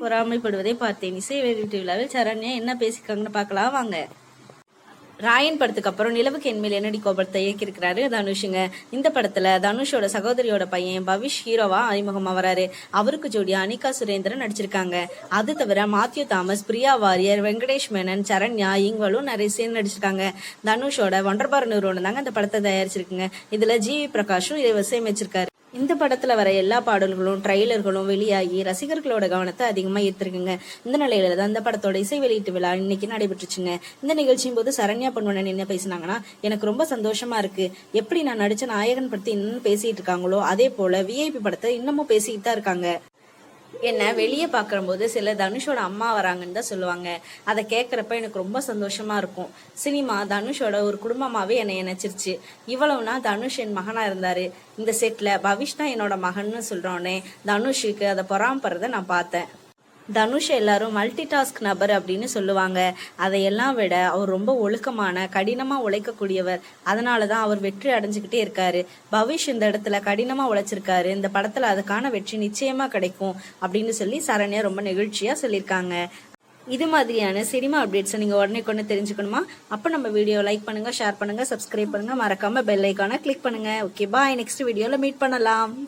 பொறாமைப்படுவதை பார்த்தேன். இசை வெளியீட்டு விழாவில் சரண்யா என்ன பேசிக்காங்கன்னு பார்க்கலாம் வாங்க. ராயன் படத்துக்கு அப்புறம் நிலவுக்கு என்மேல் என்னடி கோபத்தை இயக்கியிருக்கிறாரு தனுஷுங்க. இந்த படத்துல தனுஷோட சகோதரியோட பையன் பவிஷ் ஹீரோவா அறிமுகமா வராரு. அவருக்கு ஜோடியா அனிகா சுரேந்திரன் நடிச்சிருக்காங்க. அது தவிர மாத்யூ தாமஸ், பிரியா வாரியர், வெங்கடேஷ் மேனன், சரண்யா இவங்களும் நிறைய சேர்ந்து நடிச்சிருக்காங்க. தனுஷோட ஒண்டர்பார் நிறுவனம் தாங்க இந்த படத்தை தயாரிச்சிருக்குங்க. இதுல ஜிவி பிரகாஷும் இதை இசையமைச்சிருக்காரு. இந்த படத்துல வர எல்லா பாடல்களும் ட்ரெய்லர்களும் வெளியாகி ரசிகர்களோட கவனத்தை அதிகமா ஈர்த்திருக்குங்க. இந்த நிலையில தான் இந்த படத்தோட இசை வெளியீட்டு விழா இன்னைக்கு நடைபெற்றுச்சுங்க. இந்த நிகழ்ச்சியின் போது சரண்யா பொன்வண்ணன் என்ன பேசினாங்கன்னா, எனக்கு ரொம்ப சந்தோஷமா இருக்கு. எப்படி நான் நடிச்ச நாயகன் படத்தை இன்னும் பேசிட்டு இருக்காங்களோ அதே போல விஐபி படத்தை இன்னமும் பேசிட்டு தான் இருக்காங்க. என்ன வெளியே பார்க்கும்போது சில தனுஷோட அம்மா வராங்கன்னு தான் சொல்லுவாங்க. அதை கேட்குறப்ப எனக்கு ரொம்ப சந்தோஷமா இருக்கும். சினிமா தனுஷோட ஒரு குடும்பமாவே என்னை நினைச்சிருச்சு. இவ்வளவுனா தனுஷ் என் மகனா இருந்தாரு. இந்த செட்ல பவிஷ் தான் என்னோட மகன்னு சொல்றோன்னே தனுஷுக்கு அதை பொறாமப்படுறத நான் பார்த்தேன். தனுஷ் எல்லாரும் மல்டி டாஸ்க் நபர் அப்படின்னு சொல்லுவாங்க. அதையெல்லாம் விட அவர் ரொம்ப ஒழுக்கமான, கடினமா உழைக்கக்கூடியவர். அதனாலதான் அவர் வெற்றி அடைஞ்சுக்கிட்டே இருக்காரு. பவிஷ் இந்த இடத்துல கடினமா உழைச்சிருக்காரு. இந்த படத்துல அதுக்கான வெற்றி நிச்சயமா கிடைக்கும் அப்படின்னு சொல்லி சரண்யா ரொம்ப நெகிழ்ச்சியா சொல்லியிருக்காங்க. இது மாதிரியான சினிமா அப்டேட்ஸை நீங்க உடனே கொண்டு தெரிஞ்சுக்கணுமா? அப்ப நம்ம வீடியோ லைக் பண்ணுங்க, ஷேர் பண்ணுங்க, சப்ஸ்கிரைப் பண்ணுங்க, மறக்காம பெல் ஐக்கானை கிளிக் பண்ணுங்க. Okay bye. நெக்ஸ்ட் வீடியோல மீட் பண்ணலாம்.